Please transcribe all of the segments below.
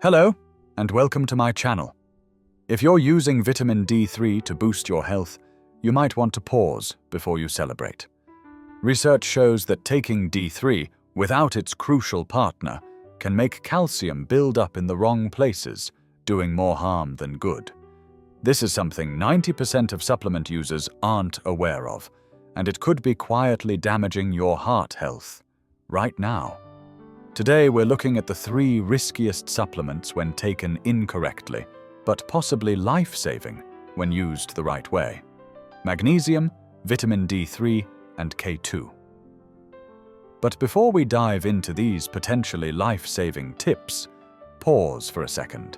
Hello, and welcome to my channel. If you're using vitamin D3 to boost your health, you might want to pause before you celebrate. Research shows that taking D3 without its crucial partner can make calcium build up in the wrong places, doing more harm than good. This is something 90% of supplement users aren't aware of, and it could be quietly damaging your heart health right now. Today we're looking at the 3 riskiest supplements when taken incorrectly, but possibly life-saving when used the right way: magnesium, vitamin D3, and K2. But before we dive into these potentially life-saving tips, pause for a second.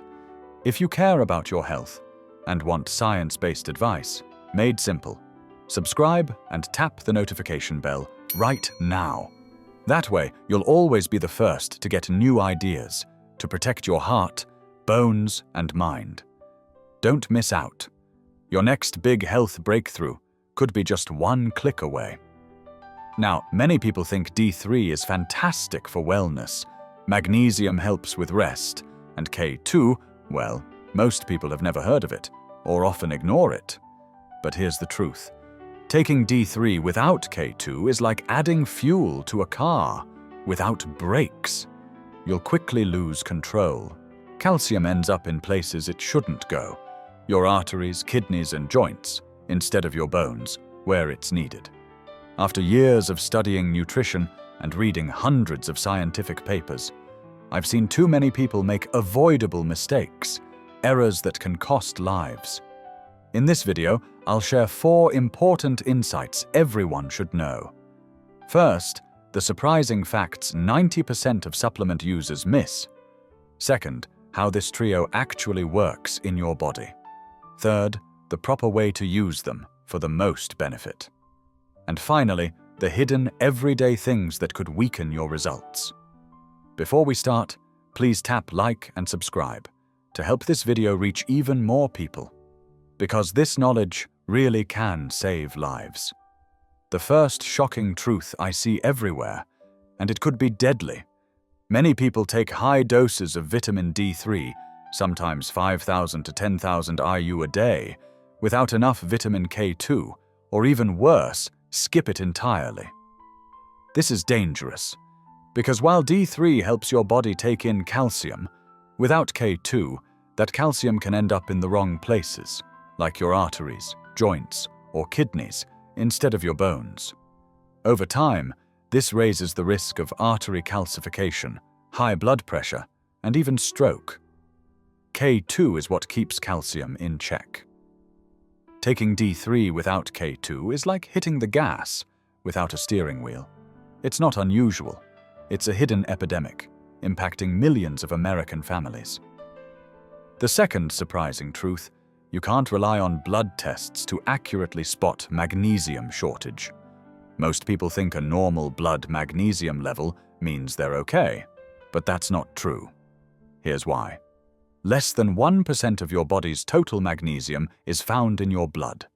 If you care about your health and want science-based advice made simple, subscribe and tap the notification bell right now. That way, you'll always be the first to get new ideas to protect your heart, bones, and mind. Don't miss out. Your next big health breakthrough could be just one click away. Now, many people think D3 is fantastic for wellness, magnesium helps with rest, and K2, well, most people have never heard of it, or often ignore it. But here's the truth. Taking D3 without K2 is like adding fuel to a car without brakes. You'll quickly lose control. Calcium ends up in places it shouldn't go: your arteries, kidneys, and joints, instead of your bones, where it's needed. After years of studying nutrition and reading hundreds of scientific papers, I've seen too many people make avoidable mistakes, errors that can cost lives. In this video, I'll share 4 important insights everyone should know. First, the surprising facts 90% of supplement users miss. Second, how this trio actually works in your body. Third, the proper way to use them for the most benefit. And finally, the hidden everyday things that could weaken your results. Before we start, please tap like and subscribe to help this video reach even more people, because this knowledge really can save lives. The first shocking truth I see everywhere, and it could be deadly. Many people take high doses of vitamin D3, sometimes 5,000 to 10,000 IU a day, without enough vitamin K2, or even worse, skip it entirely. This is dangerous, because while D3 helps your body take in calcium, without K2, that calcium can end up in the wrong places, like your arteries, joints, or kidneys, instead of your bones. Over time, this raises the risk of artery calcification, high blood pressure, and even stroke. K2 is what keeps calcium in check. Taking D3 without K2 is like hitting the gas without a steering wheel. It's not unusual. It's a hidden epidemic, impacting millions of American families. The second surprising truth: you can't rely on blood tests to accurately spot magnesium shortage. Most people think a normal blood magnesium level means they're okay, but that's not true. Here's why. Less than 1% of your body's total magnesium is found in your blood.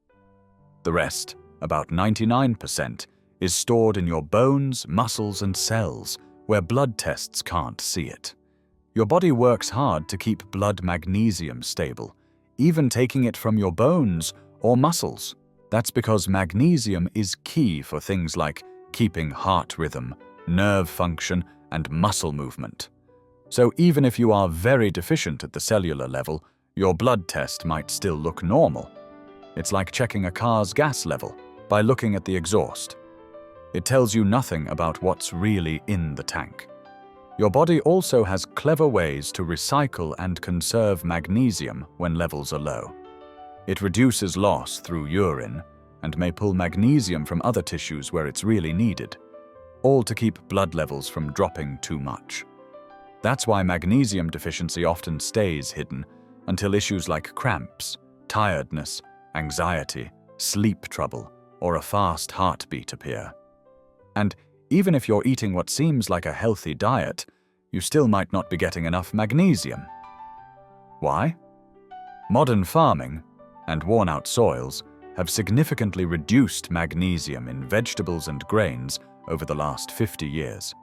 The rest, about 99%, is stored in your bones, muscles, and cells, where blood tests can't see it. Your body works hard to keep blood magnesium stable, even taking it from your bones or muscles. That's because magnesium is key for things like keeping heart rhythm, nerve function, and muscle movement. So even if you are very deficient at the cellular level, your blood test might still look normal. It's like checking a car's gas level by looking at the exhaust. It tells you nothing about what's really in the tank. Your body also has clever ways to recycle and conserve magnesium when levels are low. It reduces loss through urine and may pull magnesium from other tissues where it's really needed, all to keep blood levels from dropping too much. That's why magnesium deficiency often stays hidden until issues like cramps, tiredness, anxiety, sleep trouble, or a fast heartbeat appear. And even if you're eating what seems like a healthy diet, you still might not be getting enough magnesium. Why? Modern farming and worn-out soils have significantly reduced magnesium in vegetables and grains over the last 50 years.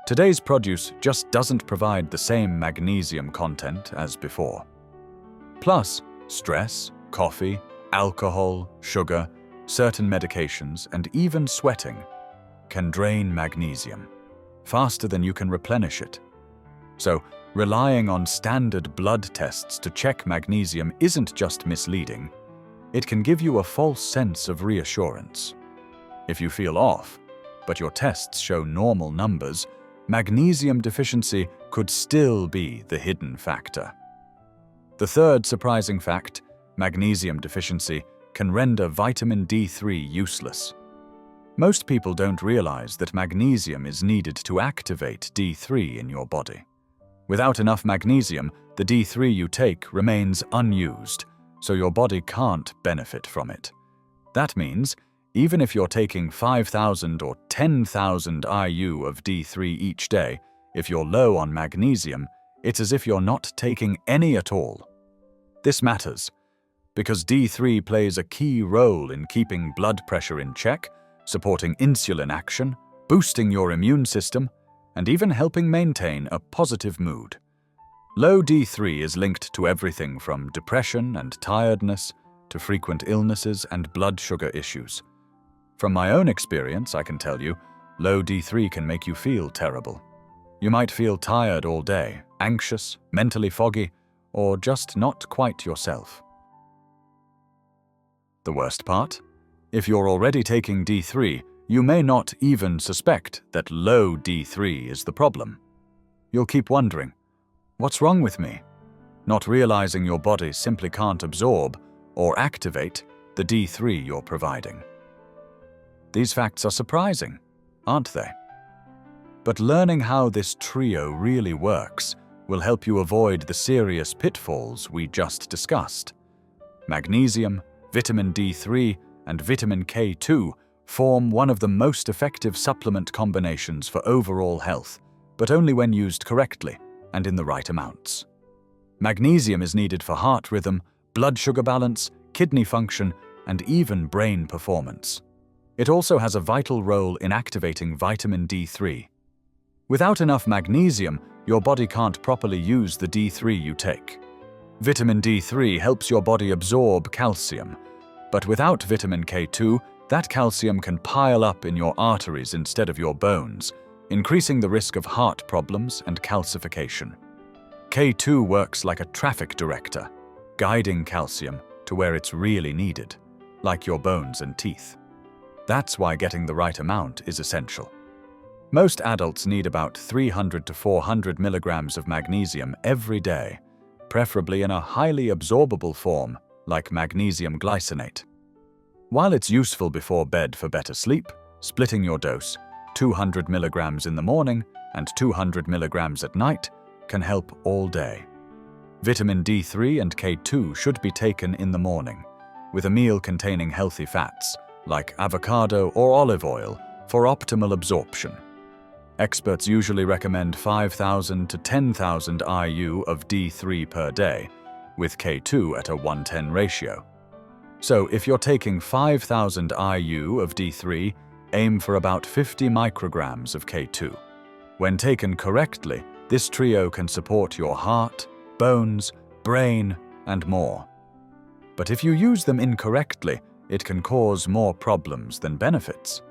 Today's produce just doesn't provide the same magnesium content as before. Plus, stress, coffee, alcohol, sugar, certain medications, and even sweating can drain magnesium faster than you can replenish it. So, relying on standard blood tests to check magnesium isn't just misleading, it can give you a false sense of reassurance. If you feel off, but your tests show normal numbers, magnesium deficiency could still be the hidden factor. The third surprising fact, magnesium deficiency can render vitamin D3 useless. Most people don't realize that magnesium is needed to activate D3 in your body. Without enough magnesium, the D3 you take remains unused, so your body can't benefit from it. That means, even if you're taking 5,000 or 10,000 IU of D3 each day, if you're low on magnesium, it's as if you're not taking any at all. This matters, because D3 plays a key role in keeping blood pressure in check, supporting insulin action, boosting your immune system, and even helping maintain a positive mood. Low D3 is linked to everything from depression and tiredness to frequent illnesses and blood sugar issues. From my own experience, I can tell you, low D3 can make you feel terrible. You might feel tired all day, anxious, mentally foggy, or just not quite yourself. The worst part? If you're already taking D3, you may not even suspect that low D3 is the problem. You'll keep wondering, what's wrong with me? Not realizing your body simply can't absorb or activate the D3 you're providing. These facts are surprising, aren't they? But learning how this trio really works will help you avoid the serious pitfalls we just discussed. Magnesium, vitamin D3, and vitamin K2 form one of the most effective supplement combinations for overall health, but only when used correctly and in the right amounts. Magnesium is needed for heart rhythm, blood sugar balance, kidney function, and even brain performance. It also has a vital role in activating vitamin D3. Without enough magnesium, your body can't properly use the D3 you take. Vitamin D3 helps your body absorb calcium, but without vitamin K2, that calcium can pile up in your arteries instead of your bones, increasing the risk of heart problems and calcification. K2 works like a traffic director, guiding calcium to where it's really needed, like your bones and teeth. That's why getting the right amount is essential. Most adults need about 300 to 400 milligrams of magnesium every day, preferably in a highly absorbable form like MagnesiumGlycinate. While it's useful before bed for better sleep, splitting your dose, 200 milligrams in the morning and 200 milligrams at night, can help all day. Vitamin D3 and K2 should be taken in the morning, with a meal containing healthy fats, like avocado or olive oil, for optimal absorption. Experts usually recommend 5,000 to 10,000 IU of D3 per day, with K2 at a 1:10 ratio. So if you're taking 5,000 IU of D3, aim for about 50 micrograms of K2. When taken correctly, this trio can support your heart, bones, brain, and more. But if you use them incorrectly, it can cause more problems than benefits.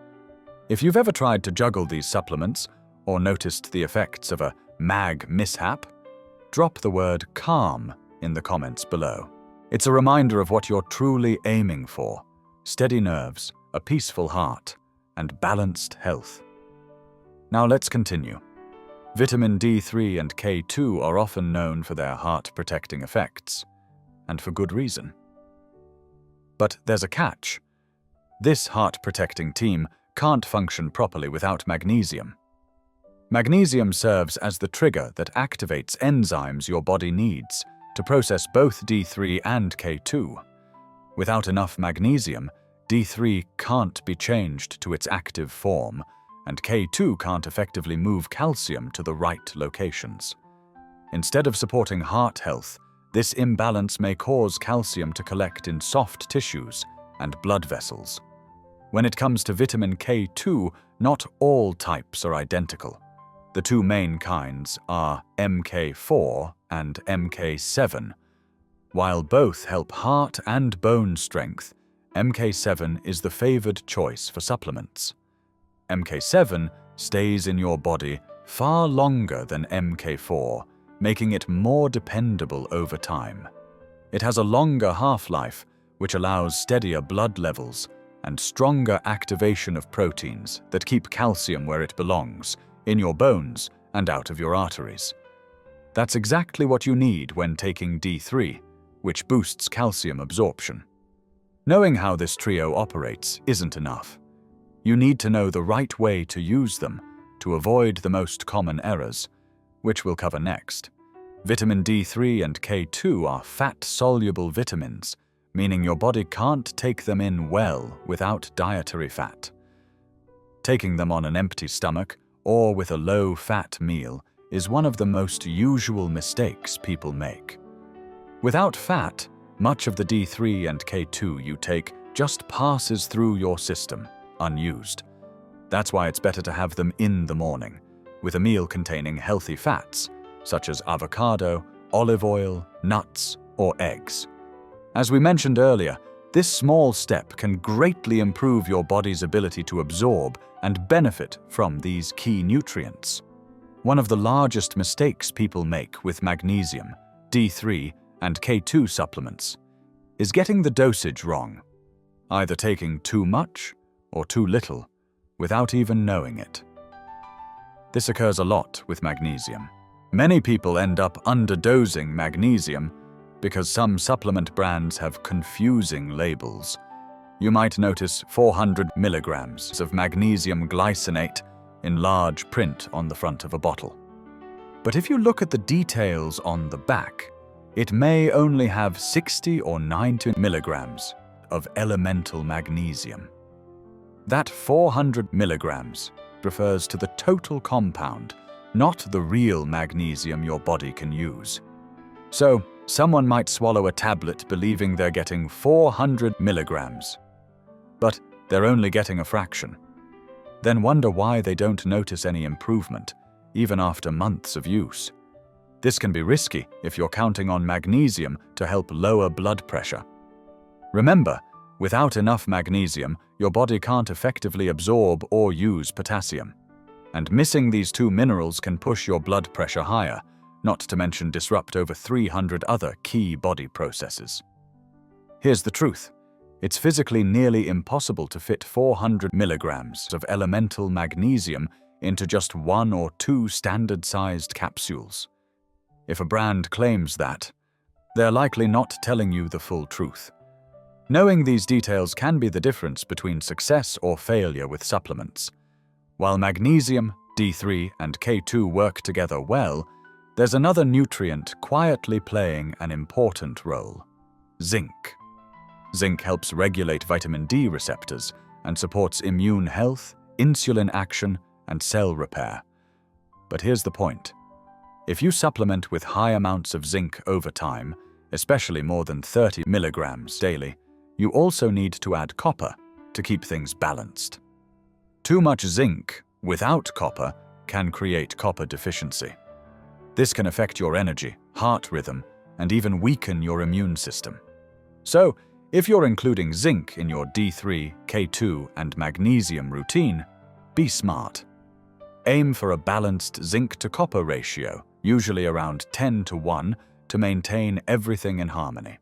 If you've ever tried to juggle these supplements, or noticed the effects of a mag mishap, drop the word calm in the comments below. It's a reminder of what you're truly aiming for: steady nerves, a peaceful heart, and balanced health. Now let's continue. Vitamin D3 and K2 are often known for their heart-protecting effects, and for good reason. But there's a catch. This heart-protecting team can't function properly without magnesium. Magnesium serves as the trigger that activates enzymes your body needs to process both D3 and K2. Without enough magnesium, D3 can't be changed to its active form, and K2 can't effectively move calcium to the right locations. Instead of supporting heart health, this imbalance may cause calcium to collect in soft tissues and blood vessels. When it comes to vitamin K2, not all types are identical. The two main kinds are MK4 and MK7. While both help heart and bone strength, MK7 is the favored choice for supplements. MK7 stays in your body far longer than MK4, making it more dependable over time. It has a longer half-life, which allows steadier blood levels and stronger activation of proteins that keep calcium where it belongs, in your bones and out of your arteries. That's exactly what you need when taking D3, which boosts calcium absorption. Knowing how this trio operates isn't enough. You need to know the right way to use them to avoid the most common errors, which we'll cover next. Vitamin D3 and K2 are fat-soluble vitamins, meaning your body can't take them in well without dietary fat. Taking them on an empty stomach or with a low-fat meal is one of the most usual mistakes people make. Without fat, much of the D3 and K2 you take just passes through your system, unused. That's why it's better to have them in the morning, with a meal containing healthy fats, such as avocado, olive oil, nuts, or eggs. As we mentioned earlier, this small step can greatly improve your body's ability to absorb and benefit from these key nutrients. One of the largest mistakes people make with magnesium, D3, and K2 supplements is getting the dosage wrong, either taking too much or too little without even knowing it. This occurs a lot with magnesium. Many people end up underdosing magnesium because some supplement brands have confusing labels. You might notice 400 milligrams of MagnesiumGlycinate in large print on the front of a bottle. But if you look at the details on the back, it may only have 60 or 90 milligrams of elemental magnesium. That 400 milligrams refers to the total compound, not the real magnesium your body can use. So, someone might swallow a tablet believing they're getting 400 milligrams, but they're only getting a fraction. Then wonder why they don't notice any improvement, even after months of use. This can be risky if you're counting on magnesium to help lower blood pressure. Remember, without enough magnesium, your body can't effectively absorb or use potassium. And missing these two minerals can push your blood pressure higher, not to mention disrupt over 300 other key body processes. Here's the truth. It's physically nearly impossible to fit 400 milligrams of elemental magnesium into just 1 or 2 standard-sized capsules. If a brand claims that, they're likely not telling you the full truth. Knowing these details can be the difference between success or failure with supplements. While magnesium, D3, and K2 work together well, there's another nutrient quietly playing an important role: zinc. Zinc helps regulate vitamin D receptors and supports immune health, insulin action, and cell repair. But here's the point. If you supplement with high amounts of zinc over time, especially more than 30 milligrams daily, you also need to add copper to keep things balanced. Too much zinc without copper can create copper deficiency. This can affect your energy, heart rhythm, and even weaken your immune system. So, if you're including zinc in your D3, K2, and magnesium routine, be smart. Aim for a balanced zinc-to-copper ratio, usually around 10:1, to maintain everything in harmony.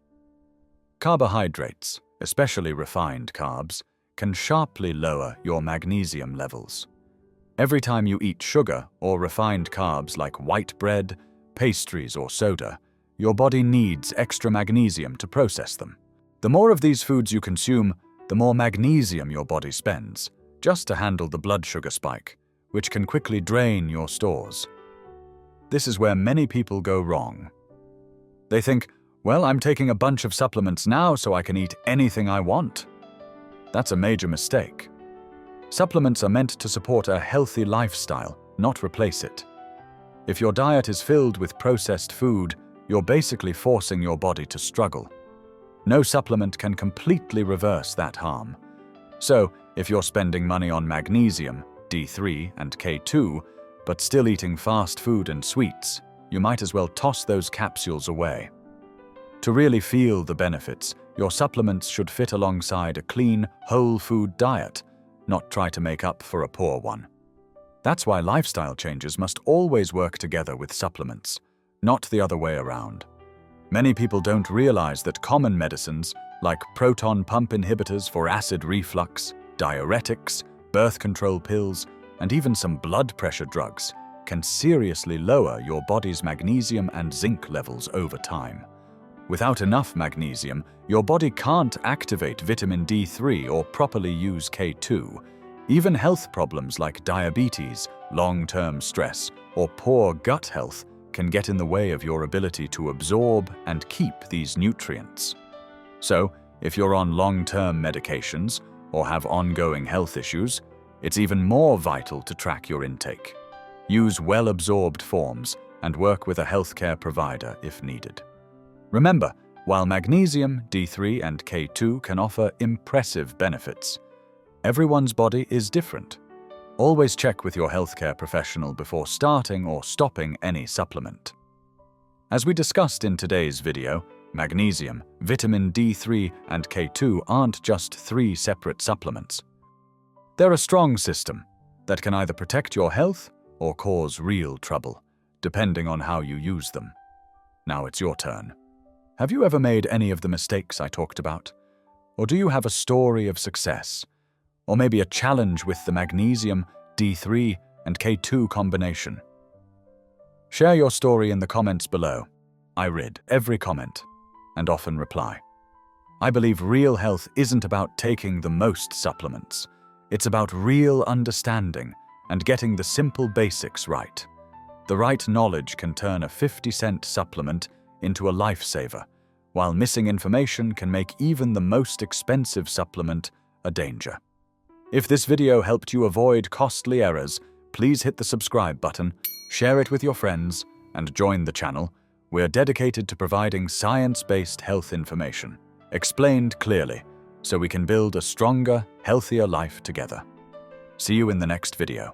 Carbohydrates, especially refined carbs, can sharply lower your magnesium levels. Every time you eat sugar or refined carbs like white bread, pastries, or soda, your body needs extra magnesium to process them. The more of these foods you consume, the more magnesium your body spends, just to handle the blood sugar spike, which can quickly drain your stores. This is where many people go wrong. They think, well, I'm taking a bunch of supplements now so I can eat anything I want. That's a major mistake. Supplements are meant to support a healthy lifestyle, not replace it. If your diet is filled with processed food, you're basically forcing your body to struggle. No supplement can completely reverse that harm. So, if you're spending money on magnesium, D3, and K2, but still eating fast food and sweets, you might as well toss those capsules away. To really feel the benefits, your supplements should fit alongside a clean, whole food diet, not try to make up for a poor one. That's why lifestyle changes must always work together with supplements, not the other way around. Many people don't realize that common medicines, like proton pump inhibitors for acid reflux, diuretics, birth control pills, and even some blood pressure drugs, can seriously lower your body's magnesium and zinc levels over time. Without enough magnesium, your body can't activate vitamin D3 or properly use K2. Even health problems like diabetes, long-term stress, or poor gut health can get in the way of your ability to absorb and keep these nutrients. So, if you're on long-term medications or have ongoing health issues, it's even more vital to track your intake. Use well-absorbed forms and work with a healthcare provider if needed. Remember, while magnesium, D3, and K2 can offer impressive benefits, everyone's body is different. Always check with your healthcare professional before starting or stopping any supplement. As we discussed in today's video, magnesium, vitamin D3, and K2 aren't just 3 separate supplements. They're a strong system that can either protect your health or cause real trouble, depending on how you use them. Now it's your turn. Have you ever made any of the mistakes I talked about? Or do you have a story of success? Or maybe a challenge with the magnesium, D3, and K2 combination? Share your story in the comments below. I read every comment and often reply. I believe real health isn't about taking the most supplements. It's about real understanding and getting the simple basics right. The right knowledge can turn a 50-cent supplement into a lifesaver, while missing information can make even the most expensive supplement a danger. If this video helped you avoid costly errors, please hit the subscribe button, share it with your friends, and join the channel. We're dedicated to providing science-based health information, explained clearly, so we can build a stronger, healthier life together. See you in the next video.